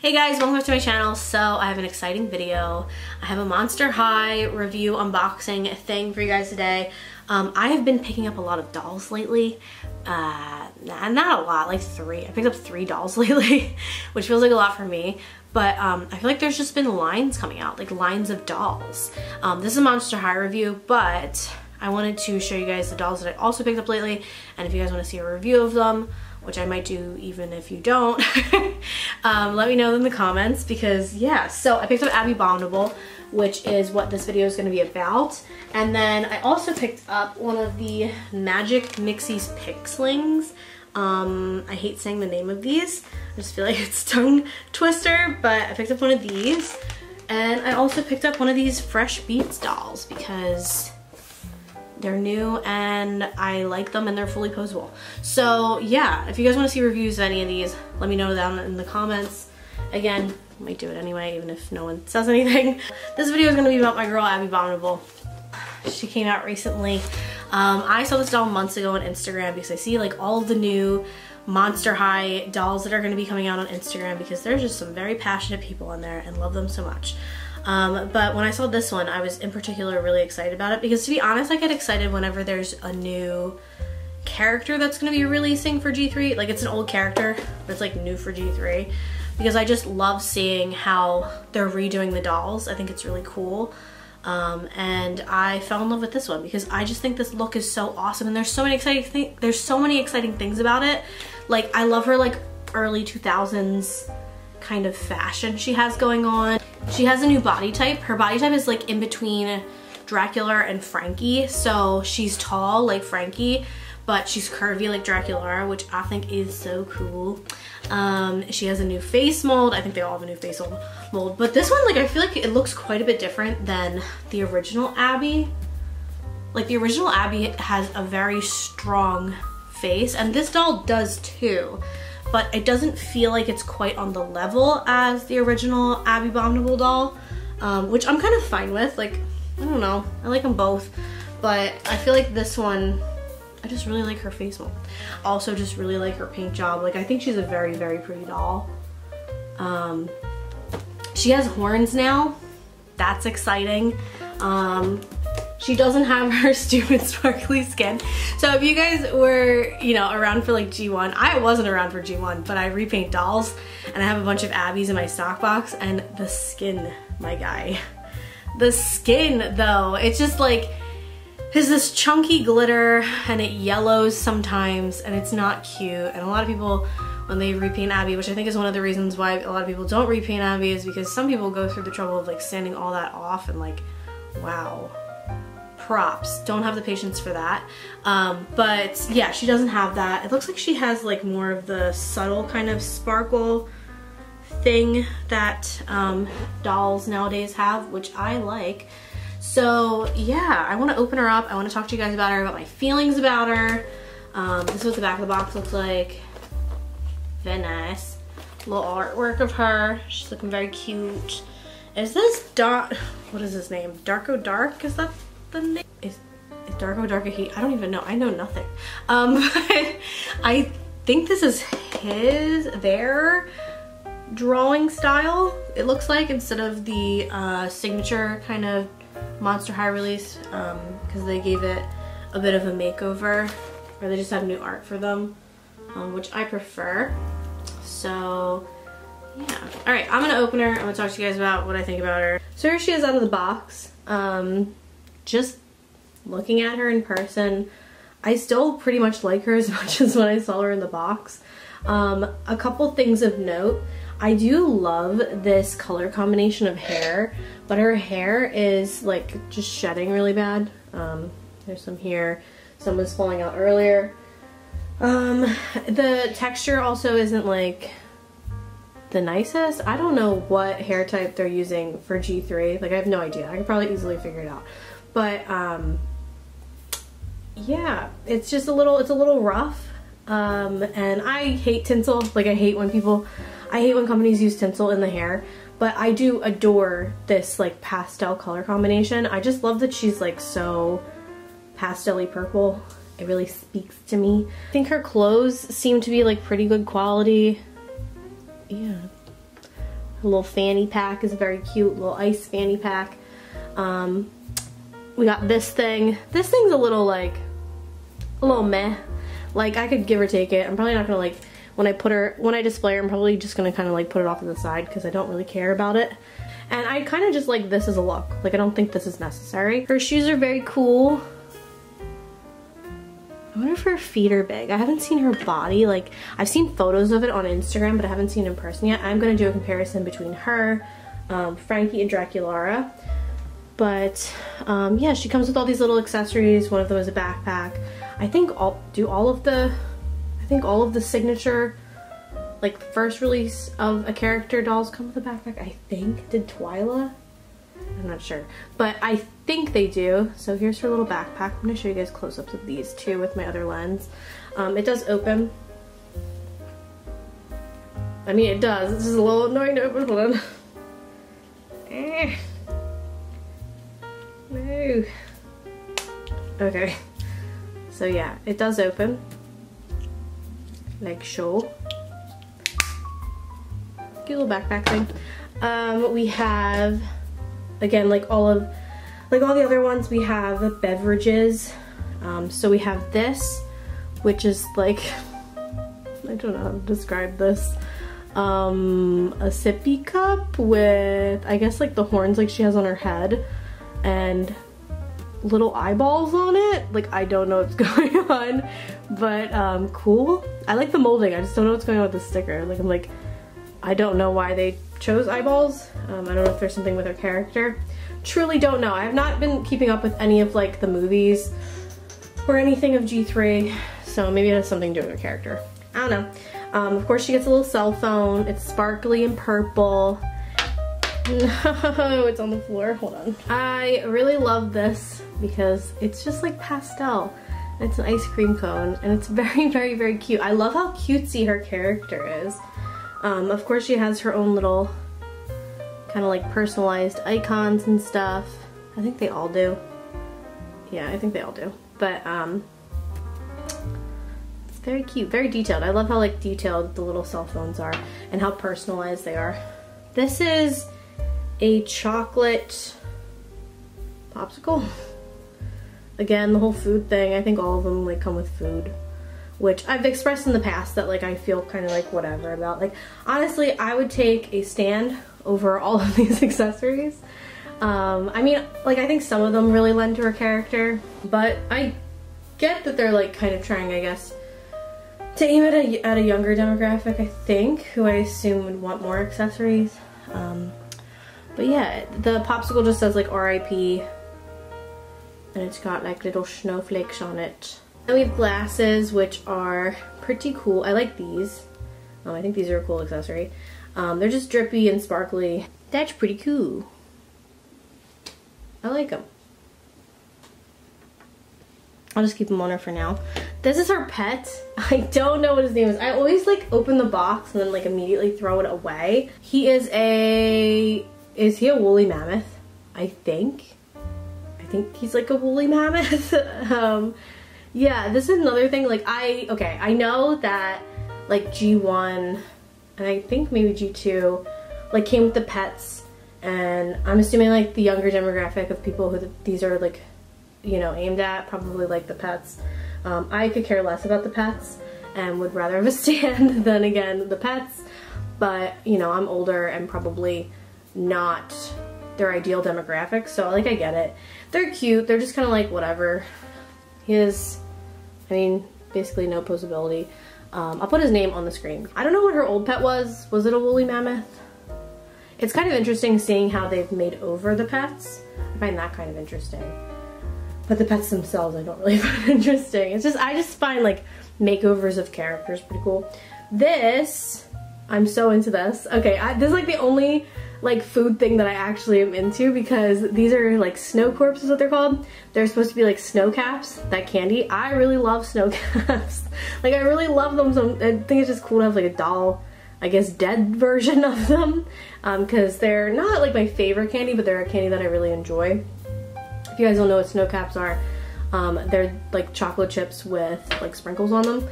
Hey guys, welcome back to my channel. So I have an exciting video. I have a Monster High review unboxing thing for you guys today. I have been picking up a lot of dolls lately. Not a lot, like 3. I picked up 3 dolls lately, which feels like a lot for me. But I feel like there's just been lines coming out, like lines of dolls. This is a Monster High review, but I wanted to show you guys the dolls that I also picked up lately. And if you guys want to see a review of them, which I might do even if you don't, let me know in the comments because yeah. So I picked up ABBEY BOMINABLE, which is what this video is going to be about. And then I also picked up one of the Magic Mixie's Pixlings. I hate saying the name of these. I just feel like it's tongue twister, but I picked up one of these. And I also picked up one of these Fresh Beats dolls because they're new and I like them and they're fully posable. So yeah, if you guys want to see reviews of any of these, let me know down in the comments. Again, I might do it anyway, even if no one says anything. This video is going to be about my girl, ABBEY BOMINABLE. She came out recently. I saw this doll months ago on Instagram because I see like all of the new Monster High dolls that are going to be coming out on Instagram because there's just some very passionate people on there and love them so much. But when I saw this one, I was in particular really excited about it because, to be honest, I get excited whenever there's a new character that's going to be releasing for G3. Like, it's an old character, but it's like new for G3 because I just love seeing how they're redoing the dolls. I think it's really cool. And I fell in love with this one because I just think this look is so awesome and there's so many exciting things about it. Like, I love her like early 2000s kind of fashion she has going on. She has a new body type. Her body type is like in between Dracula and Frankie. So she's tall like Frankie, but she's curvy like Dracula, which I think is so cool. She has a new face mold. I think they all have a new face mold. But this one, like, I feel like it looks quite a bit different than the original ABBEY. Like, the original ABBEY has a very strong face, and this doll does too. But it doesn't feel like it's quite on the level as the original ABBEY BOMINABLE doll, which I'm kind of fine with. Like, I don't know, I like them both, but I feel like this one, I just really like her face mold. Also just really like her paint job. Like, I think she's a very, very pretty doll. She has horns now. That's exciting. She doesn't have her stupid sparkly skin. So if you guys were, you know, around for like G1, I wasn't around for G1, but I repaint dolls and I have a bunch of ABBEYs in my stock box, and the skin, my guy. The skin though, it's just like, there's this chunky glitter and it yellows sometimes and it's not cute. And a lot of people, when they repaint ABBEY, which I think is one of the reasons why a lot of people don't repaint ABBEY, is because some people go through the trouble of like sanding all that off and like, wow. Props. Don't have the patience for that. But yeah, she doesn't have that. It looks like she has like more of the subtle kind of sparkle thing that dolls nowadays have, which I like. So yeah, I want to open her up. I want to talk to you guys about her, about my feelings about her. This is what the back of the box looks like. Very nice. Little artwork of her. She's looking very cute. Is this what is his name? Darko Dark? Is that the name? Is Darko Dark a he? I don't even know. I know nothing. But I think this is their drawing style, it looks like, instead of the signature kind of Monster High release, because they gave it a bit of a makeover, or they just have new art for them, which I prefer. So yeah. Alright, I'm gonna open her. I'm gonna talk to you guys about what I think about her. So here she is out of the box. Just looking at her in person, I still pretty much like her as much as when I saw her in the box. A couple things of note. I do love this color combination of hair, but her hair is like just shedding really bad. There's some here. Some was falling out earlier. The texture also isn't like the nicest. I don't know what hair type they're using for G3. Like, I have no idea. I could probably easily figure it out. But yeah, it's just a little rough. And I hate tinsel. Like, I hate when companies use tinsel in the hair. But I do adore this like pastel color combination. I just love that she's like so pastel-y purple. It really speaks to me. I think her clothes seem to be like pretty good quality. Yeah. Her little fanny pack is very cute, little ice fanny pack. We got this thing. This thing's a little like, a little meh. Like I could give or take it. I'm probably not gonna like, when I display her, I'm probably just gonna kind of like put it off to the side because I don't really care about it. And I kind of just like this as a look. Like I don't think this is necessary. Her shoes are very cool. I wonder if her feet are big. I haven't seen her body. Like I've seen photos of it on Instagram, but I haven't seen it in person yet. I'm gonna do a comparison between her, Frankie, and Draculaura. But yeah, she comes with all these little accessories. One of them is a backpack. I think all of the signature, like the first release of a character dolls come with a backpack. I think. Did Twyla? I'm not sure. But I think they do. So here's her little backpack. I'm going to show you guys close-ups of these too with my other lens. It does open. I mean, it does. It's just a little annoying to open. Hold on. No. Okay. So yeah, it does open. Like so. Cute little backpack thing. We have, again, like all the other ones, we have beverages. So we have this, which is like, I don't know how to describe this. A sippy cup with, I guess, like the horns like she has on her head and little eyeballs on it. Like I don't know what's going on, but cool. I like the molding. I just don't know what's going on with the sticker. Like I'm like, I don't know why they chose eyeballs. I don't know if there's something with her character. Truly don't know. I have not been keeping up with any of like the movies or anything of G3, so maybe it has something to do with her character. I don't know. Of course she gets a little cell phone. It's sparkly and purple. No, it's on the floor. Hold on. I really love this because it's just like pastel. It's an ice cream cone and it's very, very, very cute. I love how cutesy her character is. Of course she has her own little kind of like personalized icons and stuff. I think they all do. Yeah, I think they all do. But it's very cute, very detailed. I love how like detailed the little cell phones are and how personalized they are. This is a chocolate popsicle. Again, the whole food thing, I think all of them like come with food, which I've expressed in the past that like I feel kind of like whatever about. Like honestly, I would take a stand over all of these accessories. I mean, like I think some of them really lend to her character, but I get that they're like kind of trying, I guess, to aim at a younger demographic, I think, who I assume would want more accessories. But yeah, the popsicle just says like RIP, and it's got like little snowflakes on it. And we have glasses, which are pretty cool. I like these. I think these are a cool accessory. They're just drippy and sparkly. That's pretty cool. I like them. I'll just keep them on her for now. This is her pet. I don't know what his name is. I always like open the box and then like immediately throw it away. He is he a woolly mammoth? I think he's like a woolly mammoth. Yeah, this is another thing. Like I know that like G1 and I think maybe G2 like came with the pets, and I'm assuming like the younger demographic of people who these are like, you know, aimed at probably like the pets. I could care less about the pets and would rather have a stand than again the pets, but you know, I'm older and probably not their ideal demographic, so like I get it. They're cute, they're just kind of like whatever. He is, I mean, basically no posability. I'll put his name on the screen. I don't know what her old pet was. Was it a woolly mammoth? It's kind of interesting seeing how they've made over the pets. I find that kind of interesting. But the pets themselves I don't really find interesting. It's just, I just find like makeovers of characters pretty cool. This, I'm so into this. Okay, this is like the only like food thing that I actually am into, because these are like snow corps is what they're called. They're supposed to be like snow caps, that candy. I really love snow caps. Like I really love them, so I think it's just cool to have like a doll, I guess dead version of them, because they're not like my favorite candy, but they're a candy that I really enjoy. If you guys don't know what snow caps are, they're like chocolate chips with like sprinkles on them.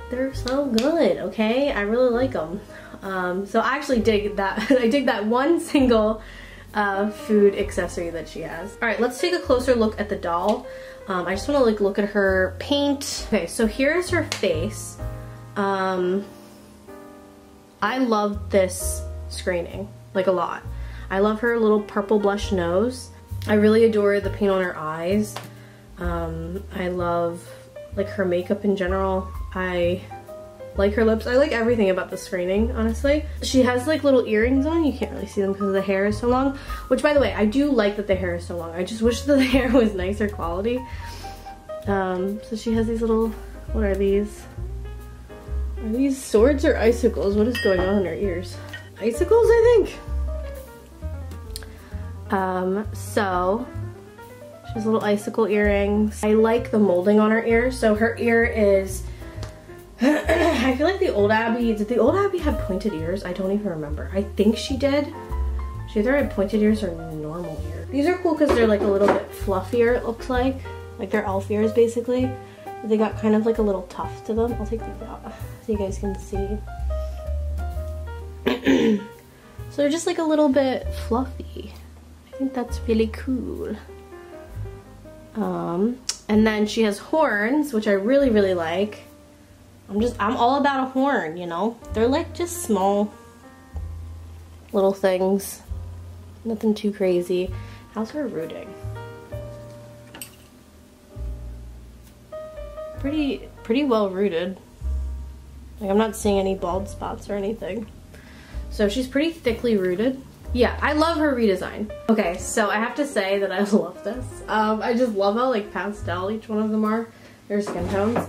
They're so good, okay? I really like them. So I actually dig that. I dig that one single food accessory that she has. All right, let's take a closer look at the doll. I just want to like look at her paint. Okay, so here's her face. I love this screening, like a lot. I love her little purple blush nose. I really adore the paint on her eyes. I love like her makeup in general. I like her lips. I like everything about the screening, honestly. She has like little earrings on. You can't really see them because the hair is so long. Which, by the way, I do like that the hair is so long. I just wish that the hair was nicer quality. So she has these little, what are these? Are these swords or icicles? What is going on in her ears? Icicles, I think. So she has little icicle earrings. I like the molding on her ear. So her ear is, I feel like the old Abby, did the old Abby have pointed ears? I don't even remember. I think she did. She either had pointed ears or normal ears. These are cool because they're like a little bit fluffier, it looks like. Like they're elf ears basically. But they got kind of like a little tuft to them. I'll take these out so you guys can see. So they're just like a little bit fluffy. I think that's really cool. And then she has horns, which I really, really like. I'm all about a horn, you know? They're like just small little things. Nothing too crazy. How's her rooting? Pretty well rooted. Like I'm not seeing any bald spots or anything. So she's pretty thickly rooted. Yeah, I love her redesign. Okay, so I have to say that I love this. I just love how like pastel each one of them are. Their skin tones.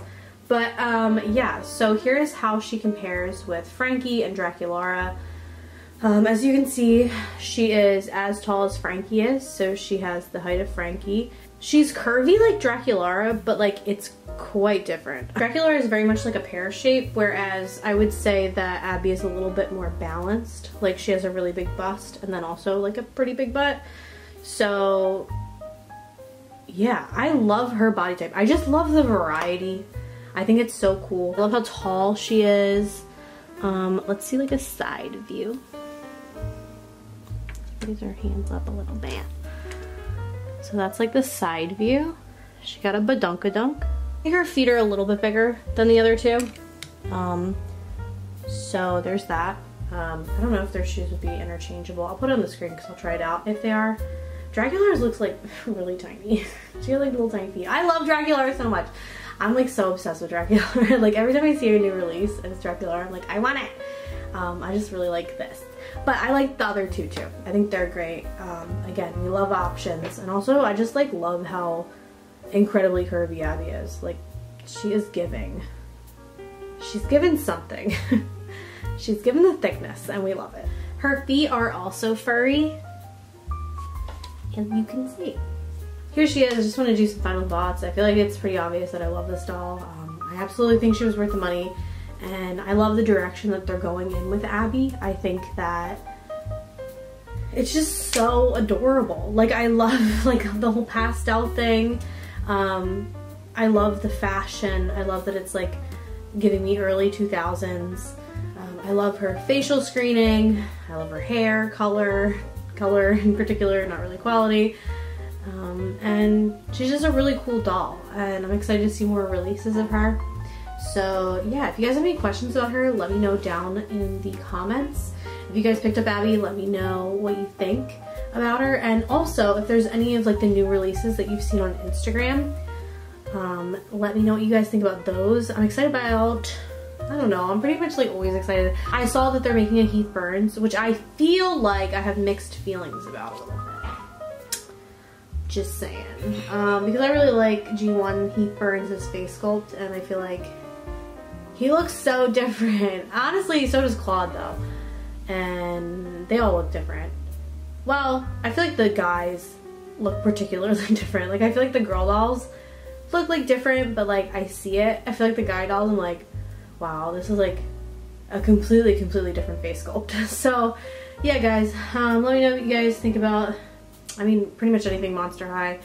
But yeah, so here's how she compares with Frankie and Draculaura. As you can see, she is as tall as Frankie is, so she has the height of Frankie. She's curvy like Draculaura, but like it's quite different. Draculaura is very much like a pear shape, whereas I would say that Abby is a little bit more balanced. Like she has a really big bust and then also like a pretty big butt. So yeah, I love her body type. I just love the variety. I think it's so cool. I love how tall she is. Let's see like a side view. Raise her hands up a little bit. So that's like the side view. She got a badunkadunk. I think her feet are a little bit bigger than the other two. So there's that. I don't know if their shoes would be interchangeable. I'll put it on the screen because I'll try it out if they are. Draculaura's looks like really tiny. She has like little tiny feet. I love Draculaura so much. I'm like so obsessed with Draculaura. Like every time I see a new release and it's Draculaura, I'm like, I want it. I just really like this. But I like the other two too. I think they're great. Again, we love options. And also I just like love how incredibly curvy Abby is. Like she is giving. She's given something. She's given the thickness and we love it. Her feet are also furry. As you can see. Here she is. I just want to do some final thoughts. I feel like it's pretty obvious that I love this doll. I absolutely think she was worth the money. And I love the direction that they're going in with Abby. I think that it's just so adorable. Like I love like the whole pastel thing. I love the fashion. I love that it's like giving me early 2000s. I love her facial screening. I love her hair, color in particular, not really quality. And she's just a really cool doll and I'm excited to see more releases of her. So yeah, if you guys have any questions about her, let me know down in the comments. If you guys picked up Abby, let me know what you think about her. And also, if there's any of like the new releases that you've seen on Instagram, let me know what you guys think about those. I'm excited about, I don't know, I'm pretty much like always excited. I saw that they're making a Heath Burns, which I feel like I have mixed feelings about a little bit. Just saying. Because I really like G1 Heath Burns' face sculpt and I feel like he looks so different. Honestly, so does Claude though. And they all look different. Well, I feel like the guys look particularly different. Like I feel like the girl dolls look like different, but like I see it. I feel like the guy dolls, I'm like, wow, this is like a completely different face sculpt. So yeah guys, let me know what you guys think about, I mean pretty much anything Monster High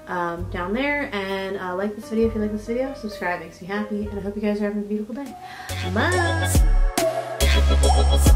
down there, and like this video if you like this video, subscribe, makes me happy, and I hope you guys are having a beautiful day. Bye! JackyOhhhxo.